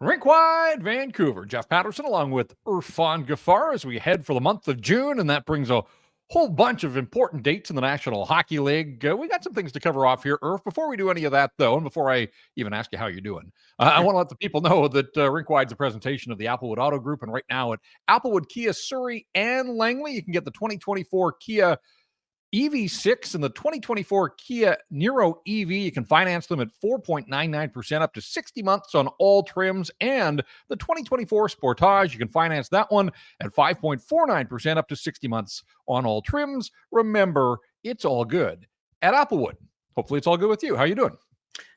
Rink Wide, Vancouver. Jeff Pettersson along with Irfaan as we head for the month of June, and that brings a whole bunch of important dates in the National Hockey League. We got some things to cover off here, Irf. Before we do any of that, though, and before I even ask you how you're doing, I want to let the people know that Rink Wide's a presentation of the Applewood Auto Group, and right now at Applewood, Kia, Surrey, and Langley, you can get the 2024 Kia EV6 and the 2024 Kia Niro EV. You can finance them at 4.99% up to 60 months on all trims. And the 2024 Sportage, you can finance that one at 5.49% up to 60 months on all trims. Remember, it's all good at Applewood. Hopefully it's all good with you. How you doing?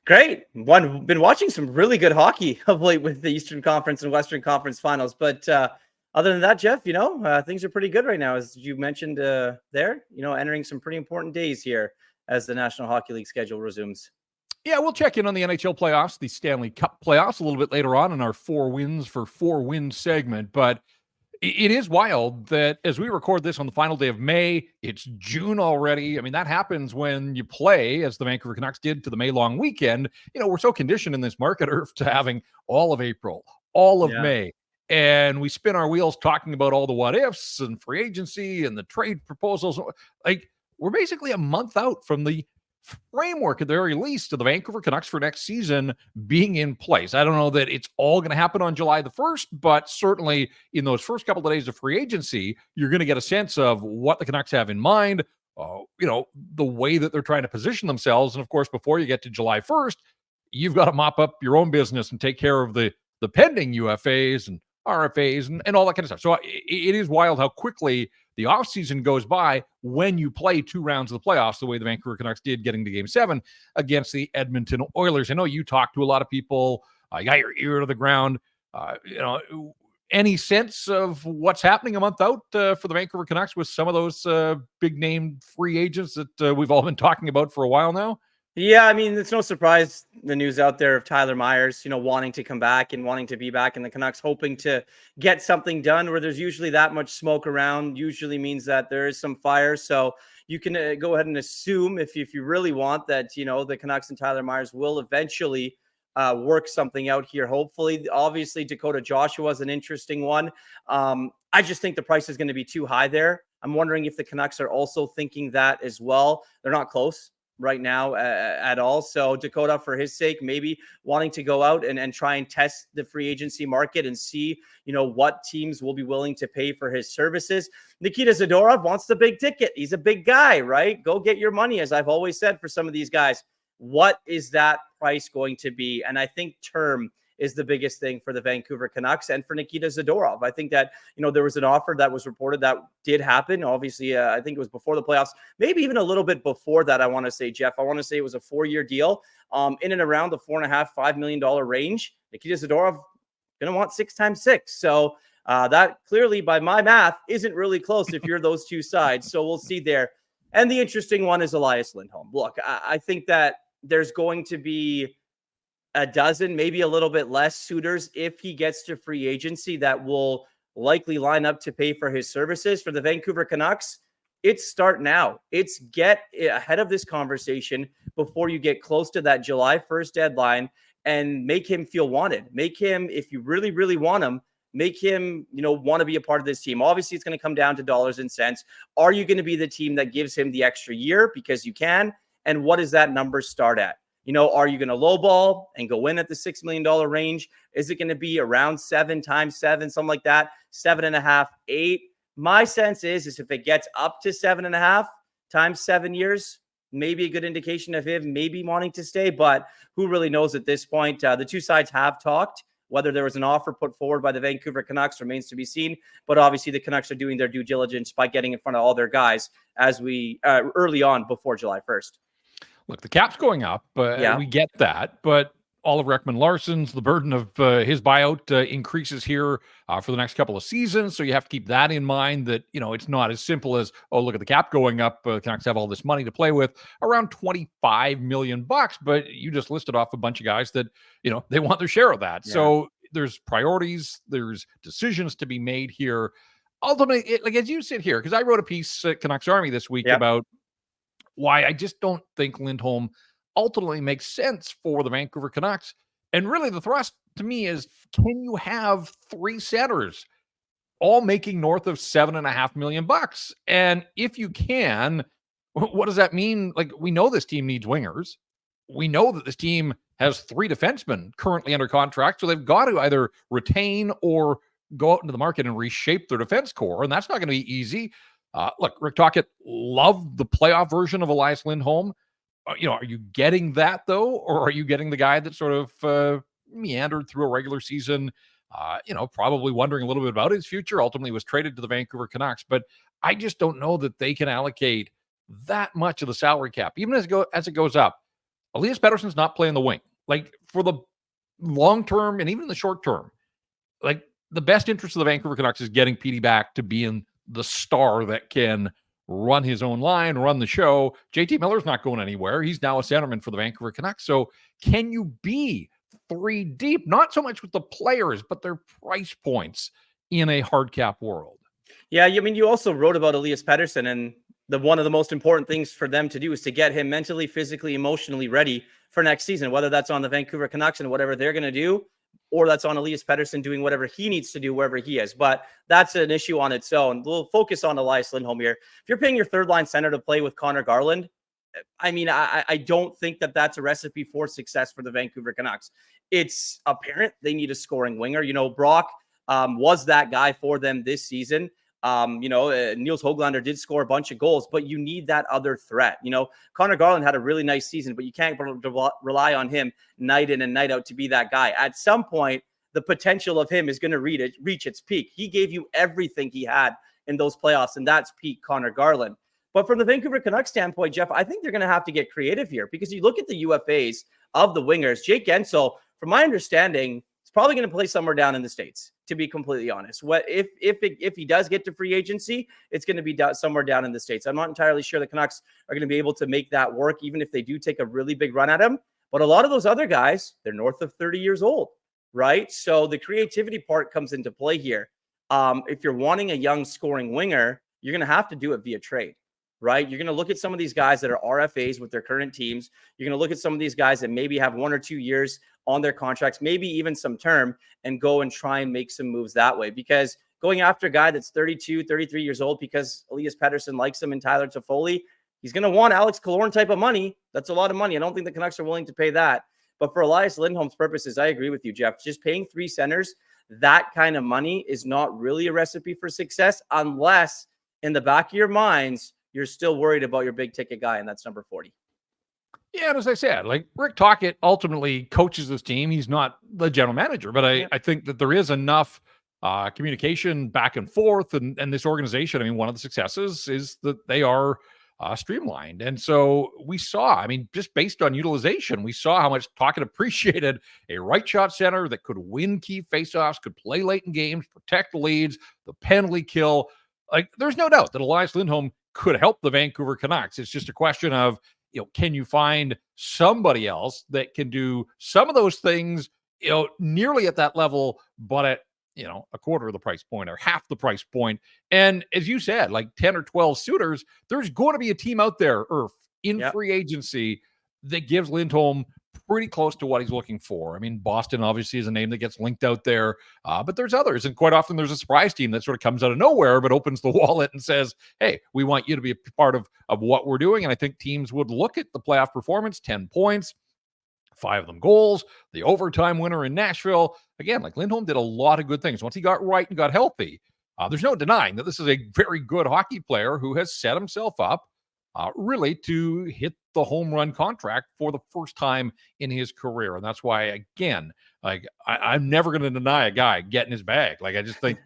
Great. Been watching some really good hockey of late with the Eastern Conference and Western Conference finals. But other than that, Jeff, things are pretty good right now, as you mentioned there, entering some pretty important days here as the National Hockey League schedule resumes. Yeah, we'll check in on the NHL playoffs, the Stanley Cup playoffs a little bit later on in our 4 wins for 4 wins segment. But it is wild that as we record this on the final day of May, it's June already. I mean, that happens when you play, as the Vancouver Canucks did, to the May long weekend. We're so conditioned in this market, Irf, to having all of April, all of May. And we spin our wheels talking about all the what ifs and free agency and the trade proposals. Like, we're basically a month out from the framework at the very least of the Vancouver Canucks for next season being in place. I don't know that it's all going to happen on July the 1st, but certainly in those first couple of days of free agency, you're going to get a sense of what the Canucks have in mind, the way that they're trying to position themselves. And of course, before you get to July 1st, you've got to mop up your own business and take care of the pending UFAs and RFAs and all that kind of stuff. So it is wild how quickly the offseason goes by when you play 2 rounds of the playoffs the way the Vancouver Canucks did getting to Game 7 against the Edmonton Oilers. I know you talk to a lot of people. You got your ear to the ground. Any sense of what's happening a month out for the Vancouver Canucks with some of those big-name free agents that we've all been talking about for a while now? Yeah, I mean, it's no surprise the news out there of Tyler Myers, wanting to come back and wanting to be back in the Canucks, hoping to get something done where there's usually that much smoke around, usually means that there is some fire. So you can go ahead and assume if you really want that, the Canucks and Tyler Myers will eventually work something out here. Hopefully, obviously, Dakota Joshua is an interesting one. I just think the price is going to be too high there. I'm wondering if the Canucks are also thinking that as well. They're not close right now at all. So Dakota, for his sake, maybe wanting to go out and try and test the free agency market and see, what teams will be willing to pay for his services. Nikita Zadorov wants the big ticket. He's a big guy, right? Go get your money, as I've always said for some of these guys. What is that price going to be? And I think term is the biggest thing for the Vancouver Canucks and for Nikita Zadorov. I think that, there was an offer that was reported that did happen. Obviously, I think it was before the playoffs, maybe even a little bit before that, I want to say, Jeff. I want to say it was a 4-year deal in and around the $4.5-5 million range. Nikita Zadorov going to want 6 times 6. So that clearly, by my math, isn't really close if you're those two sides. So we'll see there. And the interesting one is Elias Lindholm. Look, I think that there's going to be a dozen, maybe a little bit less suitors if he gets to free agency that will likely line up to pay for his services. For the Vancouver Canucks, it's start now. It's get ahead of this conversation before you get close to that July 1st deadline and make him feel wanted. Make him, if you really, really want him, make him, want to be a part of this team. Obviously, it's going to come down to dollars and cents. Are you going to be the team that gives him the extra year because you can? And what does that number start at? Are you going to lowball and go in at the $6 million range? Is it going to be around 7 times 7, something like that? 7.5, 8. My sense is if it gets up to 7.5 times 7 years, maybe a good indication of him maybe wanting to stay, but who really knows at this point? The two sides have talked. Whether there was an offer put forward by the Vancouver Canucks remains to be seen. But obviously, the Canucks are doing their due diligence by getting in front of all their guys as we early on before July 1st. Look, the cap's going up. We get that. But Oliver Ekman-Larsson's, the burden of his buyout increases here for the next couple of seasons. So you have to keep that in mind that, it's not as simple as, oh, look at the cap going up. Canucks have all this money to play with, around $25 million. But you just listed off a bunch of guys that, they want their share of that. Yeah. So there's priorities. There's decisions to be made here. Ultimately, as you sit here, because I wrote a piece at Canucks Army this week about why I just don't think Lindholm ultimately makes sense for the Vancouver Canucks. And really the thrust to me is, can you have three centers all making north of $7.5 million? And if you can, what does that mean? Like, we know this team needs wingers. We know that this team has three defensemen currently under contract. So they've got to either retain or go out into the market and reshape their defense core. And that's not going to be easy. Look, Rick Tocchet loved the playoff version of Elias Lindholm. Are you getting that though? Or are you getting the guy that sort of meandered through a regular season, probably wondering a little bit about his future, ultimately was traded to the Vancouver Canucks? But I just don't know that they can allocate that much of the salary cap, even as it goes up. Elias Pettersson's not playing the wing. Like, for the long term and even the short term, like, the best interest of the Vancouver Canucks is getting Petey back to being the star that can run his own line, run the show. JT Miller's not going anywhere. He's now a centerman for the Vancouver Canucks. So can you be three deep? Not so much with the players, but their price points in a hard cap world. Yeah, I mean, you also wrote about Elias Pettersson, and one of the most important things for them to do is to get him mentally, physically, emotionally ready for next season, whether that's on the Vancouver Canucks and whatever they're going to do, or that's on Elias Pettersson doing whatever he needs to do wherever he is. But that's an issue on its own. We'll focus on Elias Lindholm here. If you're paying your third line center to play with Connor Garland, I mean, I don't think that that's a recipe for success for the Vancouver Canucks. It's apparent they need a scoring winger. Brock was that guy for them this season. Niels Höglander did score a bunch of goals, but you need that other threat. Connor Garland had a really nice season, but you can't rely on him night in and night out to be that guy. At some point, the potential of him is going to reach its peak. He gave you everything he had in those playoffs, and that's peak Connor Garland. But from the Vancouver Canucks standpoint, Jeff, I think they're going to have to get creative here, because you look at the UFAs of the wingers. Jake Guentzel, from my understanding, is probably going to play somewhere down in the States, to be completely honest. If he does get to free agency, it's going to be somewhere down in the States. I'm not entirely sure the Canucks are going to be able to make that work, even if they do take a really big run at him. But a lot of those other guys, they're north of 30 years old, right? So the creativity part comes into play here. If you're wanting a young scoring winger, you're going to have to do it via trade, right? You're going to look at some of these guys that are RFAs with their current teams. You're going to look at some of these guys that maybe have 1 or 2 years on their contracts, maybe even some term, and go and try and make some moves that way. Because going after a guy that's 32, 33 years old because Elias Pettersson likes him and Tyler Toffoli, he's going to want Alex Killorn type of money. That's a lot of money. I don't think the Canucks are willing to pay that. But for Elias Lindholm's purposes, I agree with you, Jeff. Just paying three centers, that kind of money is not really a recipe for success, unless in the back of your minds, you're still worried about your big ticket guy, and that's number 40. Yeah, and as I said, like, Rick Tocchet ultimately coaches this team. He's not the general manager, but I think that there is enough communication back and forth, and this organization, I mean, one of the successes is that they are streamlined. And so we saw, I mean, just based on utilization, we saw how much Tocchet appreciated a right shot center that could win key faceoffs, could play late in games, protect the leads, the penalty kill. Like, there's no doubt that Elias Lindholm could help the Vancouver Canucks. It's just a question of, can you find somebody else that can do some of those things, nearly at that level, but at, a quarter of the price point or half the price point. And as you said, like 10 or 12 suitors, there's going to be a team out there, in free agency, that gives Lindholm pretty close to what he's looking for. I mean, Boston obviously is a name that gets linked out there, but there's others. And quite often there's a surprise team that sort of comes out of nowhere, but opens the wallet and says, hey, we want you to be a part of what we're doing. And I think teams would look at the playoff performance, 10 points, 5 of them goals, the overtime winner in Nashville. Again, like, Lindholm did a lot of good things once he got right and got healthy. There's no denying that this is a very good hockey player who has set himself up really to hit the home run contract for the first time in his career. And that's why, again, like, I'm never going to deny a guy getting his bag. Like, I just think,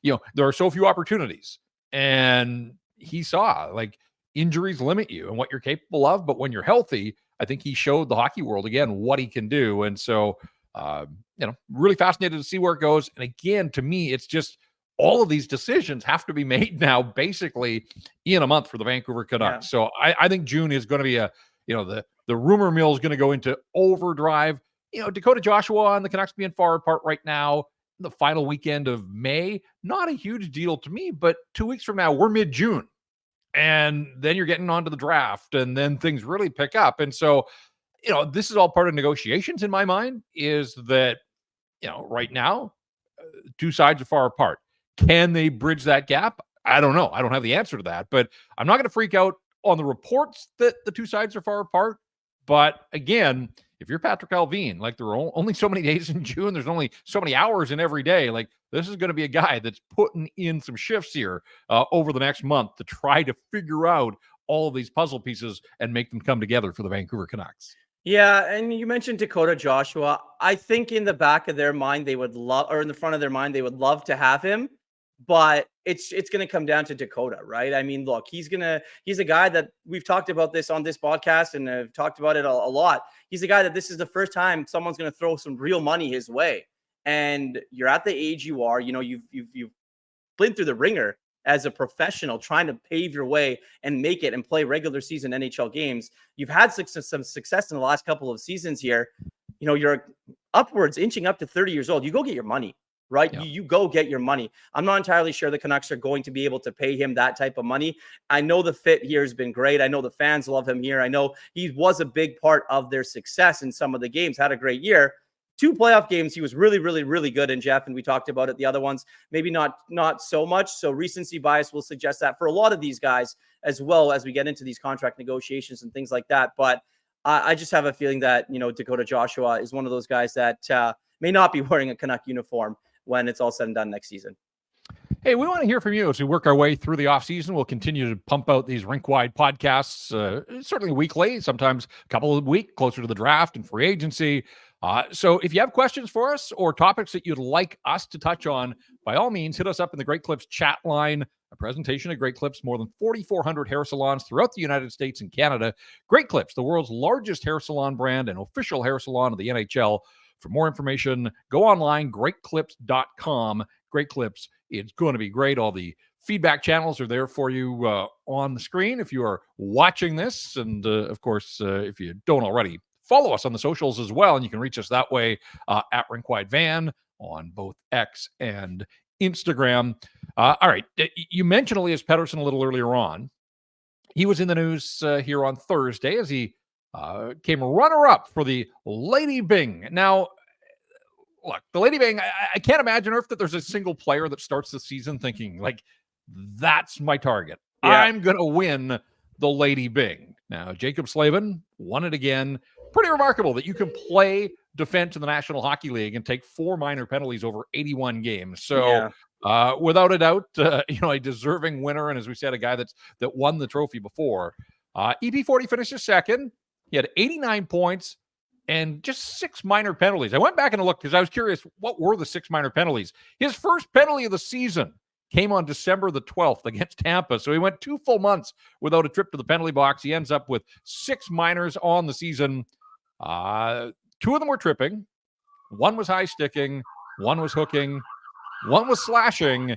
there are so few opportunities, and he saw, like, injuries limit you and what you're capable of. But when you're healthy, I think he showed the hockey world again what he can do. And so, really fascinated to see where it goes. And again, to me, it's just, all of these decisions have to be made now, basically in a month for the Vancouver Canucks. Yeah. So I think June is going to be the rumor mill is going to go into overdrive. Dakota Joshua and the Canucks being far apart right now, the final weekend of May, not a huge deal to me, but 2 weeks from now, we're mid-June. And then you're getting onto the draft, and then things really pick up. And so this is all part of negotiations in my mind, is that, right now, two sides are far apart. Can they bridge that gap? I don't know. I don't have the answer to that, but I'm not going to freak out on the reports that the two sides are far apart. But again, if you're Patrick Alvin, like there are only so many days in June, there's only so many hours in every day. Like this is going to be a guy that's putting in some shifts here over the next month to try to figure out all of these puzzle pieces and make them come together for the Vancouver Canucks. Yeah, and you mentioned Dakota Joshua. I think in the back of their mind they would love, or in the front of their mind they would love to have him, but it's going to come down to Dakota, right? I mean, look, he's a guy that we've talked about this on this podcast and have talked about it a lot. He's a guy that this is the first time someone's going to throw some real money his way, and you're at the age you are. You've been through the ringer as a professional, trying to pave your way and make it and play regular season NHL games. You've had some success in the last couple of seasons here. You're upwards, inching up to 30 years old. You go get your money, right? Yeah. You go get your money. I'm not entirely sure the Canucks are going to be able to pay him that type of money. I know the fit here has been great. I know the fans love him here. I know he was a big part of their success in some of the games, had a great year. 2 playoff games, he was really, really, really good in, Jeff, and we talked about it. The other ones, maybe not so much. So recency bias will suggest that for a lot of these guys, as well as we get into these contract negotiations and things like that. But I just have a feeling that, Dakota Joshua is one of those guys that may not be wearing a Canuck uniform when it's all said and done next season. Hey, we want to hear from you as we work our way through the offseason. We'll continue to pump out these Rink Wide podcasts, certainly weekly, sometimes a couple of weeks closer to the draft and free agency. So if you have questions for us or topics that you'd like us to touch on, by all means, hit us up in the Great Clips chat line, a presentation of Great Clips, more than 4,400 hair salons throughout the United States and Canada. Great Clips, the world's largest hair salon brand and official hair salon of the NHL. For more information, go online, greatclips.com. Great Clips, it's going to be great. All the feedback channels are there for you on the screen if you are watching this. And of course, if you don't already, follow us on the socials as well, and you can reach us that way at Rink Wide Van on both X and Instagram. All right, you mentioned Elias Pettersson a little earlier on. He was in the news here on Thursday as he came runner-up for the Lady Byng. Now, look, the Lady Byng, I can't imagine, Irf, that there's a single player that starts the season thinking, like, that's my target. Yeah. I'm going to win the Lady Byng. Now, Jacob Slavin won it again. Pretty remarkable that you can play defense in the National Hockey League and take 4 minor penalties over 81 games. So, without a doubt, a deserving winner. And as we said, a guy that won the trophy before. EP40 finishes second. He had 89 points and just 6 minor penalties. I went back and looked because I was curious, what were the 6 minor penalties? His first penalty of the season came on December the 12th against Tampa. So he went 2 full months without a trip to the penalty box. He ends up with 6 minors on the season. 2 of them were tripping. 1 was high sticking. 1 was hooking. 1 was slashing.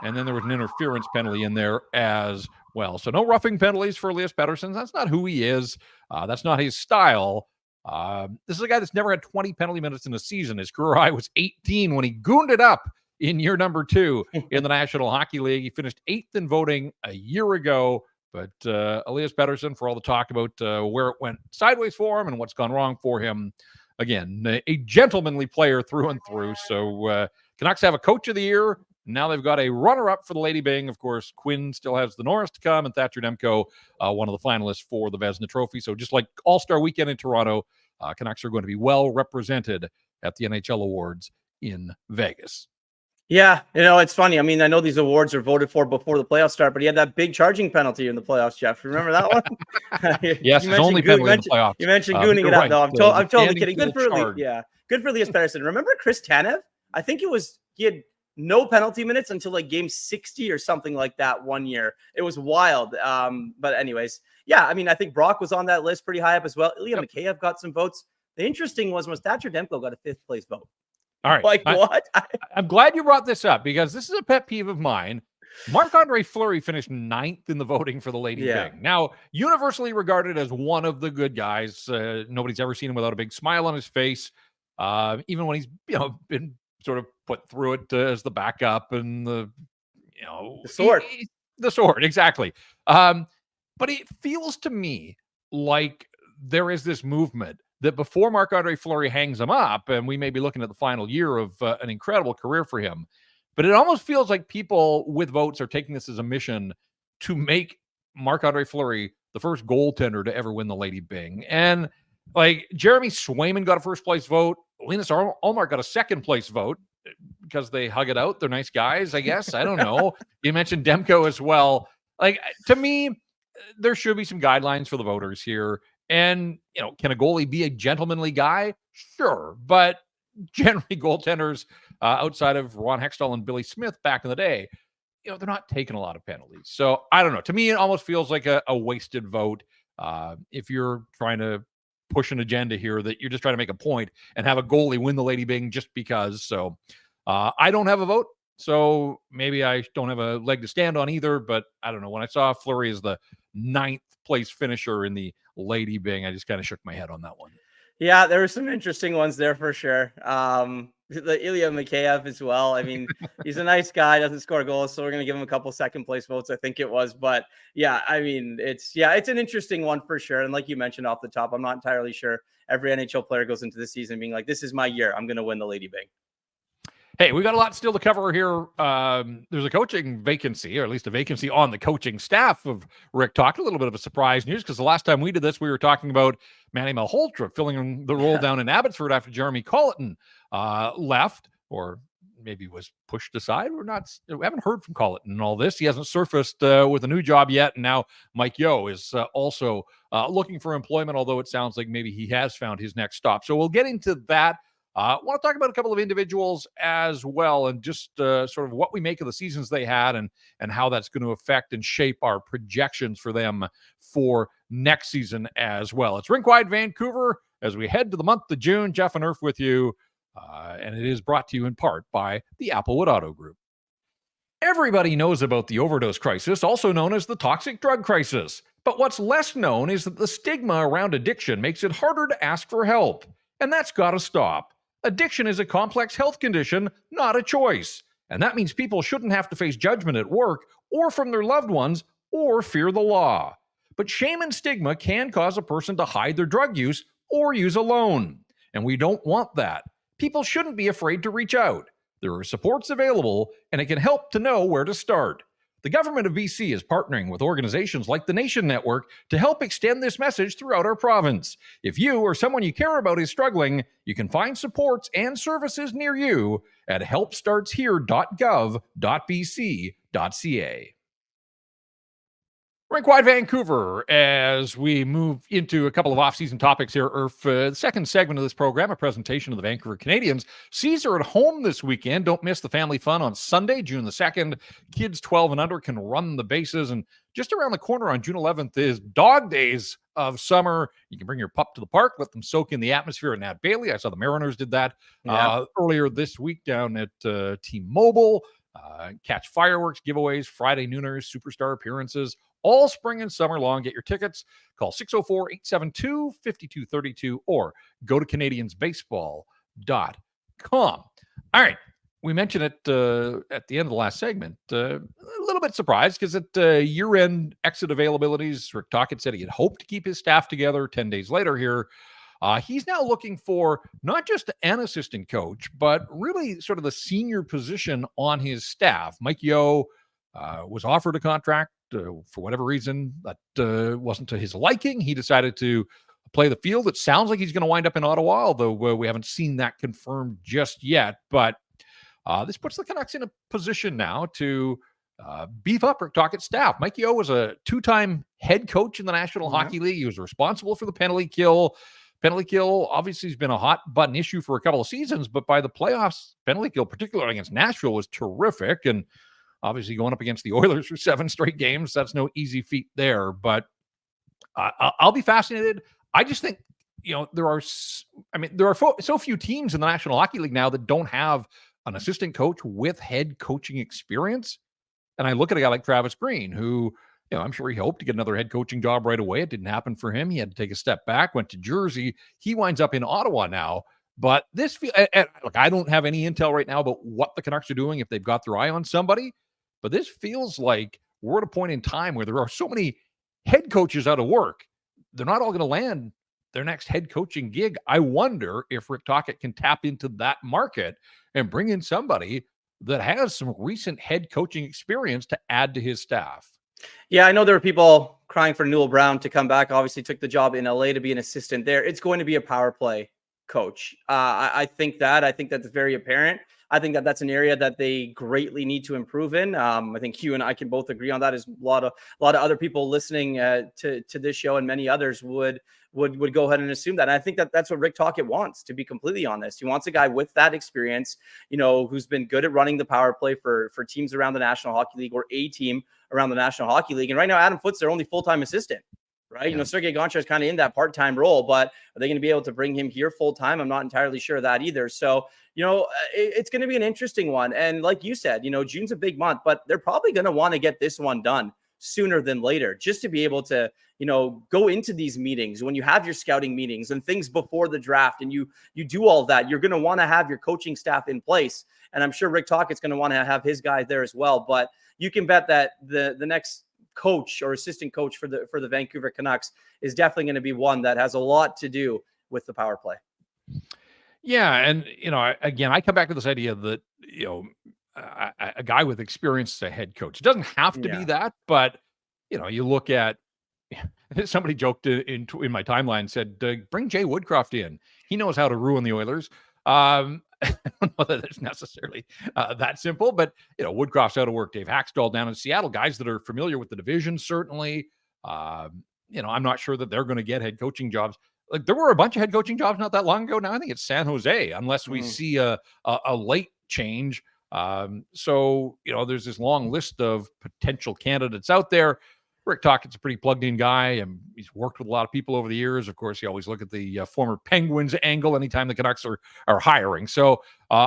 And then there was an interference penalty in there as well. So no roughing penalties for Elias Pettersson. That's not who he is. That's not his style. This is a guy that's never had 20 penalty minutes in a season. His career high was 18 when he gooned it up in year number 2 in the National Hockey League. He finished 8th in voting a year ago. But Elias Pettersson, for all the talk about where it went sideways for him and what's gone wrong for him, again, a gentlemanly player through and through. So Canucks have a coach of the year. Now they've got a runner-up for the Lady Byng. Of course, Quinn still has the Norris to come, and Thatcher Demko, one of the finalists for the Vezina Trophy. So just like All-Star Weekend in Toronto, Canucks are going to be well represented at the NHL Awards in Vegas. Yeah, it's funny. I mean, I know these awards are voted for before the playoffs start, but he had that big charging penalty in the playoffs, Jeff. Remember that one? Yes, it's only penalty in the playoffs. You mentioned gooning it up. No, I'm totally kidding. Good for Elias Pettersson. Remember Chris Tanev? I think he had no penalty minutes until like game 60 or something like that one year. It was wild. But anyways, yeah, I mean, I think Brock was on that list pretty high up as well. Ilya Mikheyev got some votes. The interesting was Thatcher Demko got a 5th place vote. All right. Like what? I'm glad you brought this up because this is a pet peeve of mine. Marc-Andre Fleury finished 9th in the voting for the Lady Byng. Now, universally regarded as one of the good guys. Nobody's ever seen him without a big smile on his face. Even when he's been sort of put through it as the backup and the sword. The sword, exactly. But it feels to me like there is this movement that before Marc-Andre Fleury hangs him up, and we may be looking at the final year of an incredible career for him, but it almost feels like people with votes are taking this as a mission to make Marc-Andre Fleury the first goaltender to ever win the Lady Byng. And like Jeremy Swayman got a first place vote. Linus Ullmark got a second place vote because they hug it out. They're nice guys, I guess. I don't know. You mentioned Demko as well. Like, to me, there should be some guidelines for the voters here. And, can a goalie be a gentlemanly guy? Sure. But generally, goaltenders outside of Ron Hextall and Billy Smith back in the day, they're not taking a lot of penalties. So I don't know. To me, it almost feels like a wasted vote. If you're trying to push an agenda here that you're just trying to make a point and have a goalie win the Lady Byng just because. So I don't have a vote. So maybe I don't have a leg to stand on either, but I don't know. When I saw Fleury as the 9th place finisher in the Lady Byng, I just kind of shook my head on that one. Yeah, there were some interesting ones there for sure. The Ilya Mikheyev as well. I mean, he's a nice guy, doesn't score goals, so we're going to give him a couple second place votes, I think it was. But yeah, I mean, it's an interesting one for sure. And like you mentioned off the top, I'm not entirely sure every NHL player goes into the season being like, this is my year. I'm going to win the Lady Byng. Hey, we got a lot still to cover here. There's a coaching vacancy, or at least a vacancy on the coaching staff of Rick Talk. A little bit of a surprise news because the last time we did this, we were talking about Manny Malhotra filling the role down in Abbotsford after Jeremy Colleton left, or maybe was pushed aside. We haven't heard from Colleton and all this. He hasn't surfaced with a new job yet. And now Mike Yeo is also looking for employment, although it sounds like maybe he has found his next stop. So we'll get into that. I want to talk about a couple of individuals as well, and just sort of what we make of the seasons they had and how that's going to affect and shape our projections for them for next season as well. It's Rink Wide Vancouver as we head to the month of June. Jeff and Irf with you, and it is brought to you in part by the Applewood Auto Group. Everybody knows about the overdose crisis, also known as the toxic drug crisis. But what's less known is that the stigma around addiction makes it harder to ask for help. And that's got to stop. Addiction is a complex health condition, not a choice. And that means people shouldn't have to face judgment at work or from their loved ones or fear the law. But shame and stigma can cause a person to hide their drug use or use alone. And we don't want that. People shouldn't be afraid to reach out. There are supports available, and it can help to know where to start. The government of BC is partnering with organizations like the Nation Network to help extend this message throughout our province. If you or someone you care about is struggling, you can find supports and services near you at helpstartshere.gov.bc.ca. Rink Wide Vancouver, as we move into a couple of off-season topics here. The second segment of this program, a presentation of the Vancouver Canadians. Seas are at home this weekend. Don't miss the family fun on Sunday, June the 2nd. Kids 12 and under can run the bases. And just around the corner on June 11th is Dog Days of summer. You can bring your pup to the park, let them soak in the atmosphere at Nat Bailey. I saw the Mariners did that earlier this week down at T-Mobile. Catch fireworks, giveaways, Friday nooners, superstar appearances, all spring and summer long. Get your tickets. Call 604-872-5232 or go to CanadiansBaseball.com. All right. We mentioned it at the end of the last segment. A little bit surprised because at year-end exit availabilities, Rick Tocchet said he had hoped to keep his staff together. 10 days later here, he's now looking for not just an assistant coach, but really sort of the senior position on his staff. Mike Yeo was offered a contract for whatever reason that wasn't to his liking. He decided to play the field. It sounds like he's going to wind up in Ottawa, although we haven't seen that confirmed just yet. But this puts the Canucks in a position now to beef up Rick Tocchet's staff. Mike Yeo was a 2-time head coach in the National Hockey League. He was responsible for the penalty kill. Penalty kill obviously has been a hot button issue for a couple of seasons, but by the playoffs, penalty kill, particularly against Nashville, was terrific. And obviously going up against the Oilers for 7 straight games, that's no easy feat there. But I'll be fascinated. I just think, there are so few teams in the National Hockey League now that don't have an assistant coach with head coaching experience. And I look at a guy like Travis Green, who, I'm sure he hoped to get another head coaching job right away. It didn't happen for him. He had to take a step back, went to Jersey. He winds up in Ottawa now. But look, I don't have any intel right now about what the Canucks are doing if they've got their eye on somebody. But this feels like we're at a point in time where there are so many head coaches out of work. They're not all going to land their next head coaching gig. I wonder if Rick Tocchet can tap into that market and bring in somebody that has some recent head coaching experience to add to his staff. Yeah, I know there were people crying for Newell Brown to come back. Obviously, took the job in LA to be an assistant there. It's going to be a power play coach. I think that's very apparent. I think that that's an area that they greatly need to improve in. I think you and I can both agree on that. As a lot of other people listening to this show and many others would go ahead and assume that. And I think that that's what Rick Tocchet wants, to be completely honest. He wants a guy with that experience, who's been good at running the power play for teams around the National Hockey League, or a team around the National Hockey League. And right now, Adam Foote's their only full-time assistant, right? Yeah. Sergei Gonchar is kind of in that part-time role, but are they going to be able to bring him here full-time? I'm not entirely sure of that either. So, it's going to be an interesting one. And like you said, June's a big month, but they're probably going to want to get this one done sooner than later, just to be able to, go into these meetings when you have your scouting meetings and things before the draft, and you do all that. You're going to want to have your coaching staff in place. And I'm sure Rick Tocchet's going to want to have his guys there as well. But you can bet that the next coach or assistant coach for the Vancouver Canucks is definitely going to be one that has a lot to do with the power play. Yeah. And, again, I come back to this idea that, a guy with experience as a head coach, it doesn't have to be that, but, you look at, somebody joked in my timeline, said, bring Jay Woodcroft in. He knows how to ruin the Oilers. I don't know that it's necessarily that simple, but, Woodcroft's out of work. Dave Haxtell down in Seattle, guys that are familiar with the division, certainly. I'm not sure that they're going to get head coaching jobs. Like, there were a bunch of head coaching jobs not that long ago. Now I think it's San Jose, unless we see a late change. So, there's this long list of potential candidates out there. Rick Tocchet's a pretty plugged-in guy, and he's worked with a lot of people over the years. Of course, you always look at the former Penguins angle anytime the Canucks are hiring. So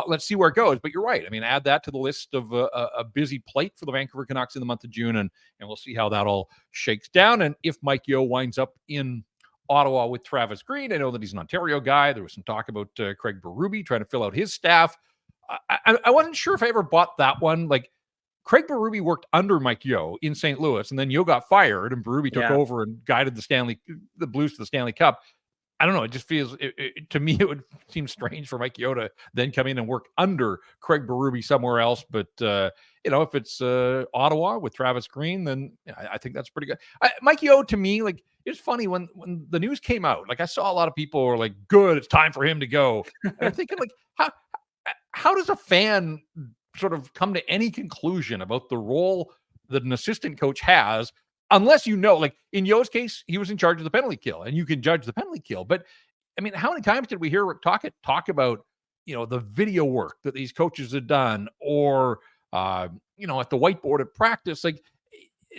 let's see where it goes. But you're right. I mean, add that to the list of a busy plate for the Vancouver Canucks in the month of June, and we'll see how that all shakes down. And if Mike Yeo winds up in Ottawa with Travis Green, I know that he's an Ontario guy. There was some talk about Craig Berube trying to fill out his staff. I wasn't sure if I ever bought that one. Like, Craig Berube worked under Mike Yeo in St. Louis, and then Yeo got fired, and Berube took over and guided the Blues to the Stanley Cup. I don't know. It just feels, to me, it would seem strange for Mike Yeo to then come in and work under Craig Berube somewhere else. But, if it's Ottawa with Travis Green, then I think that's pretty good. Mike Yeo, to me, like, it's funny when the news came out, like, I saw a lot of people were like, good, it's time for him to go. And I'm thinking, like, how does a fan sort of come to any conclusion about the role that an assistant coach has, unless like in Yo's case, he was in charge of the penalty kill, and you can judge the penalty kill. But I mean, how many times did we hear Rick Tocchet talk about, the video work that these coaches had done, or, at the whiteboard at practice? Like,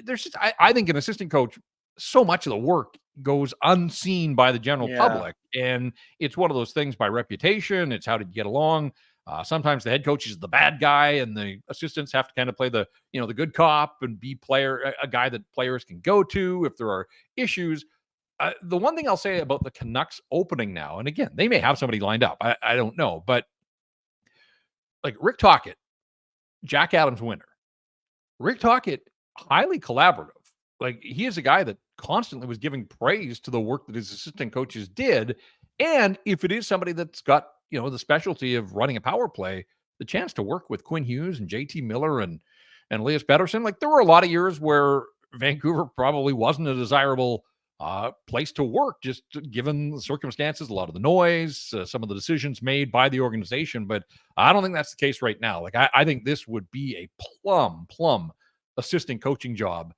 there's just, I think an assistant coach, so much of the work goes unseen by the general public. And it's one of those things by reputation. It's how did you get along? Sometimes the head coach is the bad guy, and the assistants have to kind of play the good cop and be a guy that players can go to if there are issues. The one thing I'll say about the Canucks opening now, and again, they may have somebody lined up. I don't know, but like Rick Tocchet, Jack Adams winner. Rick Tocchet, highly collaborative. Like, he is a guy that constantly was giving praise to the work that his assistant coaches did. And if it is somebody that's got, the specialty of running a power play, the chance to work with Quinn Hughes and JT Miller and Elias Pettersson, like, there were a lot of years where Vancouver probably wasn't a desirable place to work, just given the circumstances, a lot of the noise, some of the decisions made by the organization. But I don't think that's the case right now. Like, I think this would be a plum assistant coaching job,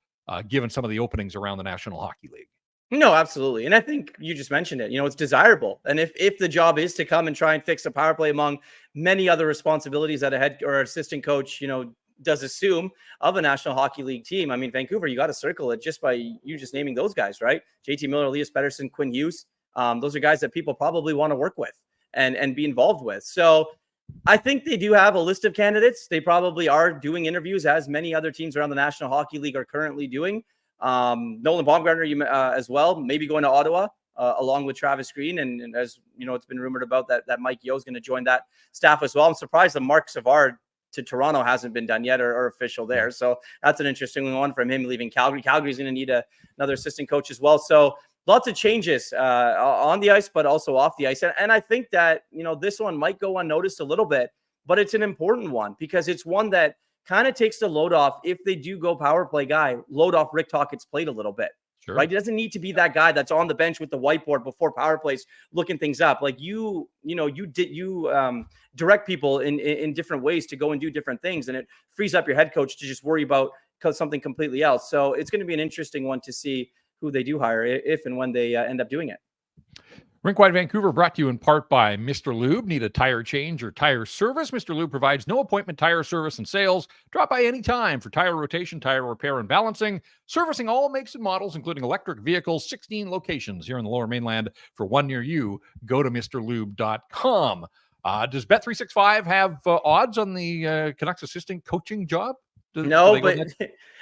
given some of the openings around the National Hockey League. No, absolutely. And I think you just mentioned it, it's desirable. And if the job is to come and try and fix a power play among many other responsibilities that a head or assistant coach, does assume of a National Hockey League team. I mean, Vancouver, you got to circle it just by you just naming those guys, right? JT Miller, Elias Pettersson, Quinn Hughes. Those are guys that people probably want to work with and be involved with. So I think they do have a list of candidates. They probably are doing interviews, as many other teams around the National Hockey League are currently doing. Nolan Baumgartner as well, maybe going to Ottawa along with Travis Green. And as it's been rumored about that Mike Yeo is going to join that staff as well. I'm surprised that Mark Savard to Toronto hasn't been done yet or official there. So that's an interesting one from him leaving Calgary. Calgary's going to need another assistant coach as well. So lots of changes on the ice, but also off the ice. And I think that, this one might go unnoticed a little bit, but it's an important one because it's one that kind of takes the load off. If they do go power play guy, load off Rick Tocchet's plate a little bit. Sure. Right? He doesn't need to be that guy that's on the bench with the whiteboard before power plays, looking things up. Like you direct people in different ways to go and do different things, and it frees up your head coach to just worry about something completely else. So it's going to be an interesting one to see who they do hire if and when they end up doing it. Rink Wide Vancouver brought to you in part by Mr. Lube. Need a tire change or tire service? Mr. Lube provides no appointment tire service and sales. Drop by anytime for tire rotation, tire repair, and balancing. Servicing all makes and models, including electric vehicles, 16 locations here in the Lower Mainland. For one near you, go to mrlube.com. Does Bet365 have odds on the Canucks assistant coaching job? No, but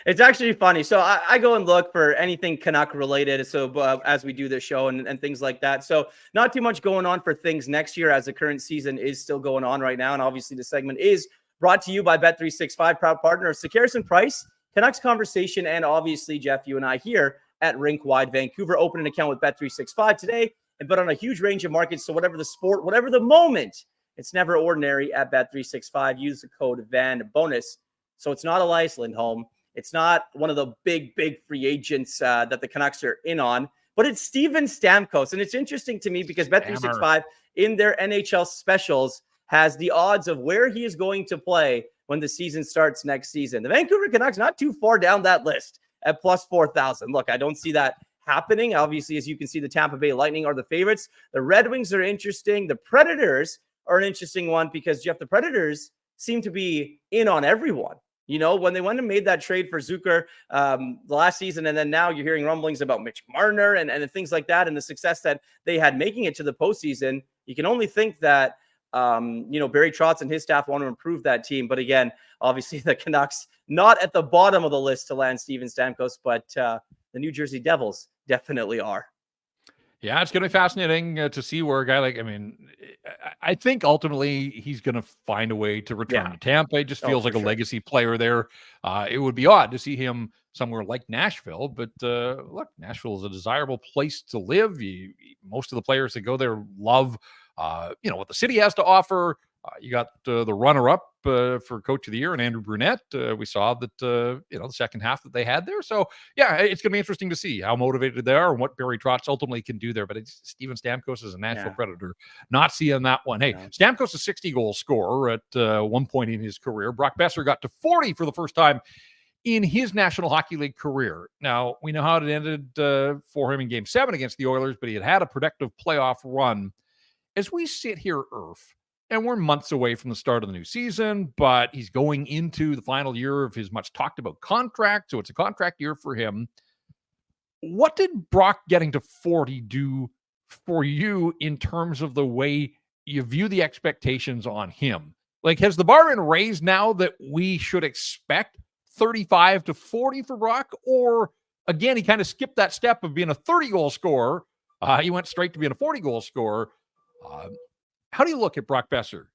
it's actually funny. So I go and look for anything Canuck related. So as we do this show and things like that. So not too much going on for things next year as the current season is still going on right now. And obviously the segment is brought to you by Bet365, proud partner of Sekeres and Price, Canucks Conversation, and obviously, Jeff, you and I here at Rink Wide Vancouver. Open an account with Bet365 today and bet on a huge range of markets. So whatever the sport, whatever the moment, it's never ordinary at Bet365. Use the code VANBONUS. So it's not Elias Lindholm. It's not one of the big free agents that the Canucks are in on, but it's Steven Stamkos. And it's interesting to me because Bet365 in their NHL specials has the odds of where he is going to play when the season starts next season. The Vancouver Canucks not too far down that list at plus 4,000. Look, I don't see that happening. Obviously, as you can see, the Tampa Bay Lightning are the favorites. The Red Wings are interesting. The Predators are an interesting one because, Jeff, the Predators seem to be in on everyone. When they went and made that trade for Zucker last season, and then now you're hearing rumblings about Mitch Marner and things like that, and the success that they had making it to the postseason, you can only think that, Barry Trotz and his staff want to improve that team. But again, obviously the Canucks not at the bottom of the list to land Steven Stamkos, but the New Jersey Devils definitely are. Yeah, it's going to be fascinating to see where a guy I think ultimately he's going to find a way to return to Tampa. It just feels like a legacy player there. It would be odd to see him somewhere like Nashville, but look, Nashville is a desirable place to live. Most of the players that go there love, what the city has to offer. You got the runner-up for Coach of the Year and Andrew Brunette. We saw that, the second half that they had there. So, yeah, it's going to be interesting to see how motivated they are and what Barry Trotz ultimately can do there. But Steven Stamkos is a Nashville Predator. Not seeing that one. Hey, Stamkos is a 60-goal scorer at one point in his career. Brock Boeser got to 40 for the first time in his National Hockey League career. Now, we know how it ended for him in Game 7 against the Oilers, but he had a productive playoff run. As we sit here, and we're months away from the start of the new season, but he's going into the final year of his much talked about contract. So it's a contract year for him. What did Brock getting to 40 do for you in terms of the way you view the expectations on him? Like, has the bar been raised now that we should expect 35 to 40 for Brock? Or again, he kind of skipped that step of being a 30-goal scorer. He went straight to being a 40-goal scorer. How do you look at Brock Boeser?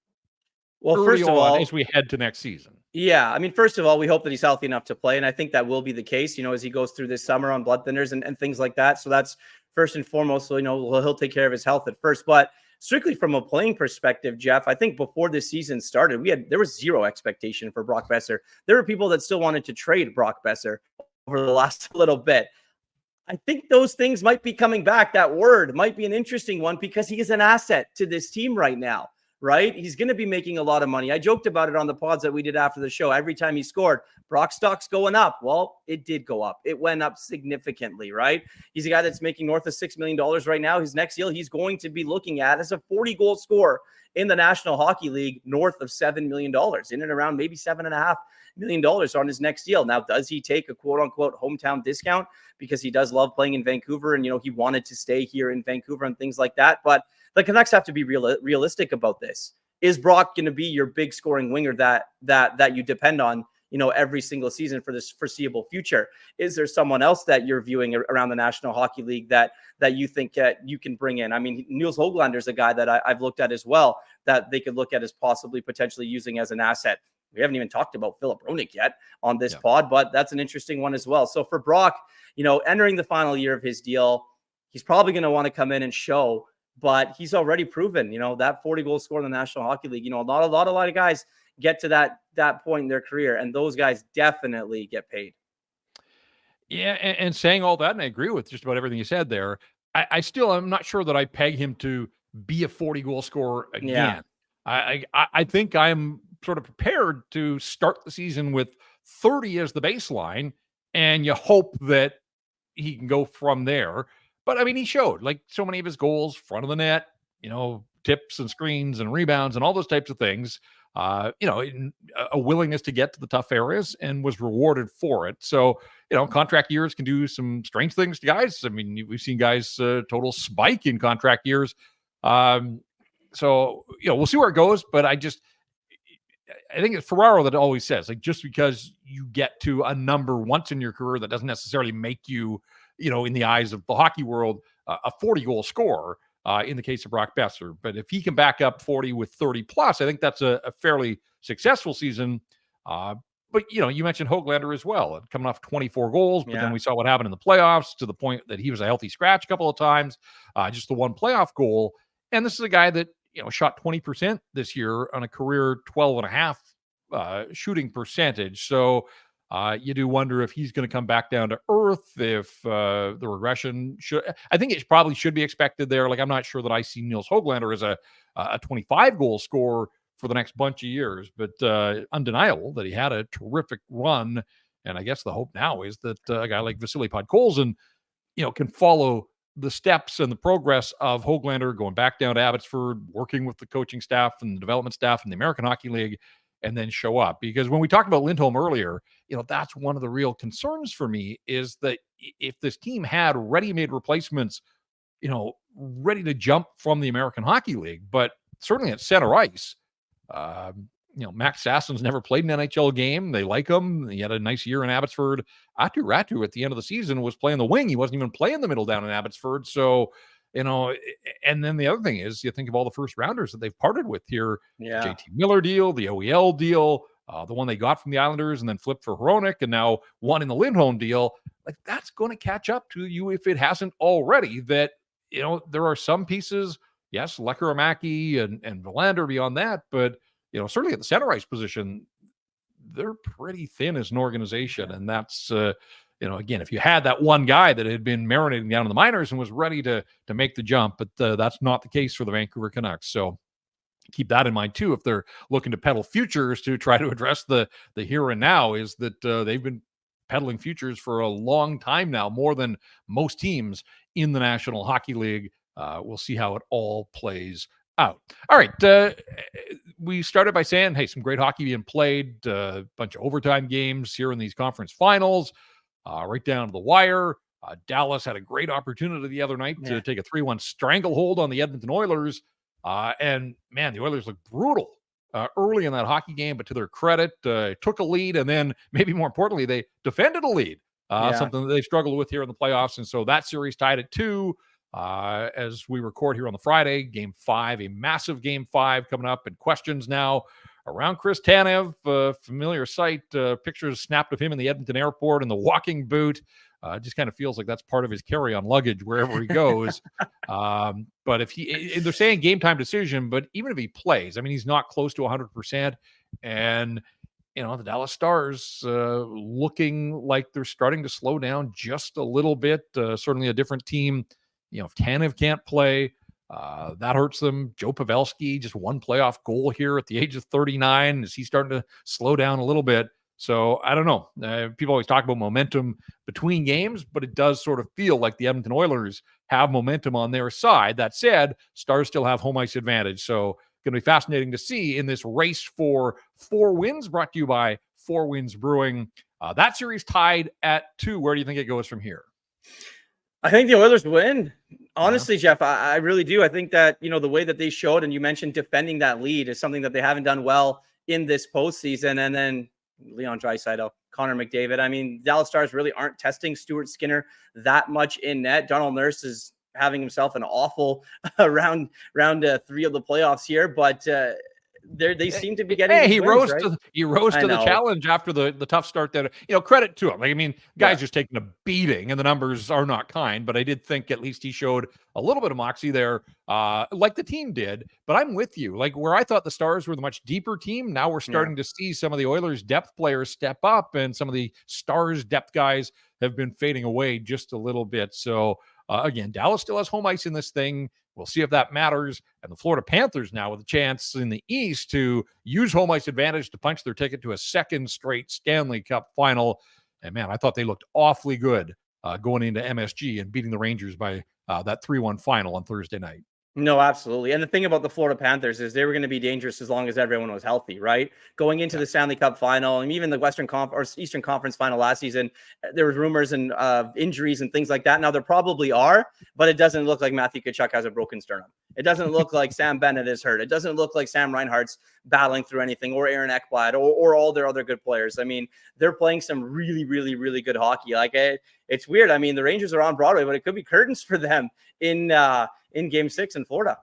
Well, first of all, as we head to next season. Yeah, I mean, first of all, we hope that he's healthy enough to play, and I think that will be the case, as he goes through this summer on blood thinners and things like that. So that's first and foremost. So, he'll take care of his health at first. But strictly from a playing perspective, Jeff, I think before this season started, there was zero expectation for Brock Boeser. There were people that still wanted to trade Brock Boeser over the last little bit. I think those things might be coming back. That word might be an interesting one because he is an asset to this team right now, right? He's going to be making a lot of money. I joked about it on the pods that we did after the show. Every time he scored, Brock stock's going up. Well, it did go up. It went up significantly, right? He's a guy that's making north of $6 million right now. His next deal, he's going to be looking at as a 40-goal scorer in the National Hockey League, north of $7 million, in and around maybe $7.5 million on his next deal. Now, does he take a quote-unquote hometown discount because he does love playing in Vancouver and, he wanted to stay here in Vancouver and things like that? But the Canucks have to be realistic about this. Is Brock going to be your big scoring winger that you depend on, every single season for this foreseeable future? Is there someone else that you're viewing around the National Hockey League that you think you can bring in? I mean, Niels Höglander is a guy that I've looked at as well, that they could look at as possibly potentially using as an asset. We haven't even talked about Philip Roenick yet on this pod, but that's an interesting one as well. So for Brock, entering the final year of his deal, he's probably going to want to come in and show. But he's already proven, that 40-goal score in the National Hockey League. A lot of guys get to that point in their career, and those guys definitely get paid. Yeah, and saying all that, and I agree with just about everything you said there, I'm not sure that I peg him to be a 40-goal scorer again. Yeah. I think I'm sort of prepared to start the season with 30 as the baseline, and you hope that he can go from there. But I mean, he showed like so many of his goals, front of the net, tips and screens and rebounds and all those types of things. A willingness to get to the tough areas, and was rewarded for it. So, contract years can do some strange things to guys. I mean, we've seen guys total spike in contract years. So, we'll see where it goes. But I think it's Ferraro that always says, like, just because you get to a number once in your career, that doesn't necessarily make you, in the eyes of the hockey world, a 40-goal scorer. In the case of Brock Boeser. But if he can back up 40 with 30 plus, I think that's a fairly successful season. But, you mentioned Höglander as well, coming off 24 goals, but then we saw what happened in the playoffs, to the point that he was a healthy scratch a couple of times, just the one playoff goal. And this is a guy that, shot 20% this year on a career 12.5 shooting percentage. So you do wonder if he's going to come back down to earth, if the regression I think it probably should be expected there. Like, I'm not sure that I see Nils Höglander as a 25-goal scorer for the next bunch of years, but undeniable that he had a terrific run. And I guess the hope now is that a guy like Vasily Podkolzin, can follow the steps and the progress of Höglander, going back down to Abbotsford, working with the coaching staff and the development staff in the American Hockey League, and then show up. Because when we talked about Lindholm earlier, that's one of the real concerns for me, is that if this team had ready-made replacements, ready to jump from the American Hockey League, but certainly at center ice, Max Sassen's never played an NHL game. They like him. He had a nice year in Abbotsford. Atu Ratu at the end of the season was playing the wing. He wasn't even playing the middle down in Abbotsford. So, and then the other thing is, you think of all the first rounders that they've parted with here. Yeah. JT Miller deal, the OEL deal, the one they got from the Islanders and then flipped for Hronek, and now one in the Lindholm deal. Like, that's going to catch up to you if it hasn't already. That, there are some pieces, yes, Lekkerimäki and Verlander beyond that, but certainly at the center ice position, they're pretty thin as an organization. And that's, again, if you had that one guy that had been marinating down in the minors and was ready to make the jump, but that's not the case for the Vancouver Canucks. So keep that in mind too, if they're looking to peddle futures to try to address the here and now, is that they've been peddling futures for a long time now, more than most teams in the National Hockey League. We'll see how it all plays out. All right. We started by saying, hey, some great hockey being played, a bunch of overtime games here in these conference finals, right down to the wire. Dallas had a great opportunity the other night to take a 3-1 stranglehold on the Edmonton Oilers. And man, the Oilers looked brutal early in that hockey game, but to their credit, took a lead. And then maybe more importantly, they defended a lead, something that they've struggled with here in the playoffs. And so that series tied at 2. As we record here on the Friday, game 5, a massive game 5 coming up, and questions now around Chris Tanev, familiar sight, pictures snapped of him in the Edmonton airport in the walking boot. Just kind of feels like that's part of his carry-on luggage wherever he goes. But if they're saying game time decision, but even if he plays, I mean, he's not close to 100%. And, the Dallas Stars looking like they're starting to slow down just a little bit. Certainly a different team. If Tanev can't play, that hurts them. Joe Pavelski, just one playoff goal here at the age of 39. Is he starting to slow down a little bit? So I don't know. People always talk about momentum between games, but it does sort of feel like the Edmonton Oilers have momentum on their side. That said, Stars still have home ice advantage. So going to be fascinating to see in this race for 4 wins, brought to you by 4 Wins Brewing. That series tied at 2. Where do you think it goes from here? I think the Oilers win. Honestly, Jeff, I really do. I think that, the way that they showed, and you mentioned defending that lead, is something that they haven't done well in this postseason. And then Leon Draisaitl, Connor McDavid. I mean, Dallas Stars really aren't testing Stuart Skinner that much in net. Donald Nurse is having himself an awful round 3 of the playoffs here. But they seem to be getting. Hey, these he wins, rose right? to the challenge after the tough start. That credit to him. Like, I mean, guy's just taking a beating, and the numbers are not kind. But I did think at least he showed a little bit of moxie there, like the team did. But I'm with you. Like, where I thought the Stars were the much deeper team, now we're starting to see some of the Oilers' depth players step up, and some of the Stars' depth guys have been fading away just a little bit. So again, Dallas still has home ice in this thing. We'll see if that matters. And the Florida Panthers now with a chance in the East to use home ice advantage to punch their ticket to a second straight Stanley Cup final. And man, I thought they looked awfully good going into MSG and beating the Rangers by that 3-1 final on Thursday night. No, absolutely. And the thing about the Florida Panthers is they were going to be dangerous as long as everyone was healthy, right? Going into the Stanley Cup final and even the Eastern Conference final last season, there was rumors and injuries and things like that. Now there probably are, but it doesn't look like Matthew Tkachuk has a broken sternum. It doesn't look like Sam Bennett is hurt. It doesn't look like Sam Reinhart's battling through anything, or Aaron Ekblad, or all their other good players. I mean, they're playing some really, really, really good hockey. Like, it's weird. I mean, the Rangers are on Broadway, but it could be curtains for them in Game 6 in Florida.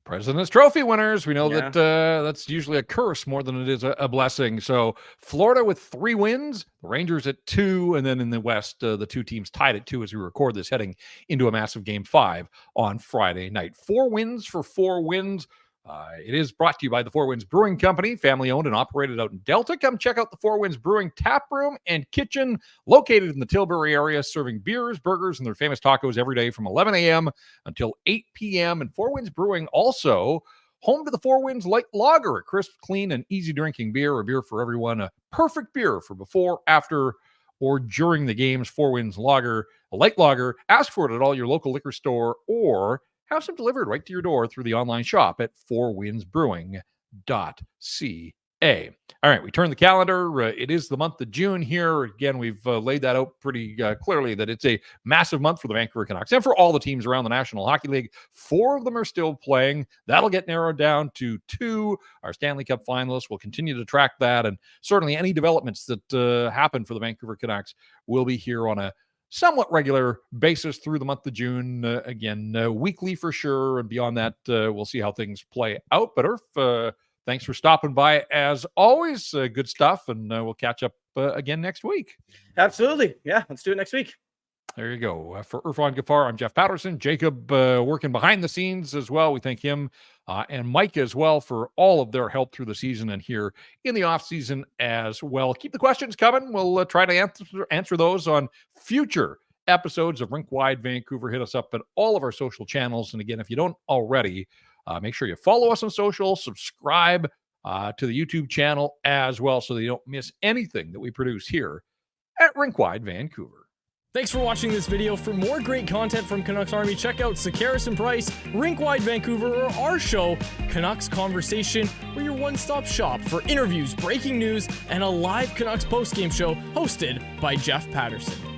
President's Trophy winners. We know that that's usually a curse more than it is a blessing. So Florida with 3 wins, the Rangers at 2, and then in the West, the 2 teams tied at 2 as we record this, heading into a massive Game 5 on Friday night. 4 wins for 4 wins. It is brought to you by the Four Winds Brewing Company, family owned and operated out in Delta. Come check out the Four Winds Brewing Tap Room and Kitchen, located in the Tilbury area, serving beers, burgers, and their famous tacos every day from 11 a.m. until 8 p.m. And Four Winds Brewing also home to the Four Winds Light Lager, a crisp, clean, and easy drinking beer, a beer for everyone, a perfect beer for before, after, or during the games. Four Winds Lager, a light lager. Ask for it at all your local liquor store, or have some delivered right to your door through the online shop at fourwindsbrewing.ca. All right, we turn the calendar. It is the month of June here. Again, we've laid that out pretty clearly that it's a massive month for the Vancouver Canucks and for all the teams around the National Hockey League. 4 of them are still playing. That'll get narrowed down to 2. Our Stanley Cup finalists will continue to track that, and certainly any developments that happen for the Vancouver Canucks will be here on a somewhat regular basis through the month of June. Again, weekly for sure. And beyond that, we'll see how things play out. But Irf, thanks for stopping by as always. Good stuff. And we'll catch up again next week. Absolutely. Yeah, let's do it next week. There you go. For Irfaan Gaffar, I'm Jeff Pettersson. Jacob working behind the scenes as well. We thank him and Mike as well for all of their help through the season and here in the offseason as well. Keep the questions coming. We'll try to answer those on future episodes of Rink Wide Vancouver. Hit us up at all of our social channels. And again, if you don't already, make sure you follow us on social, subscribe to the YouTube channel as well, so that you don't miss anything that we produce here at Rink Wide Vancouver. Thanks for watching this video. For more great content from Canucks Army, check out Sakaris and Price, Rink Wide Vancouver, or our show, Canucks Conversation. We're your one-stop shop for interviews, breaking news, and a live Canucks postgame show hosted by Jeff Pettersson.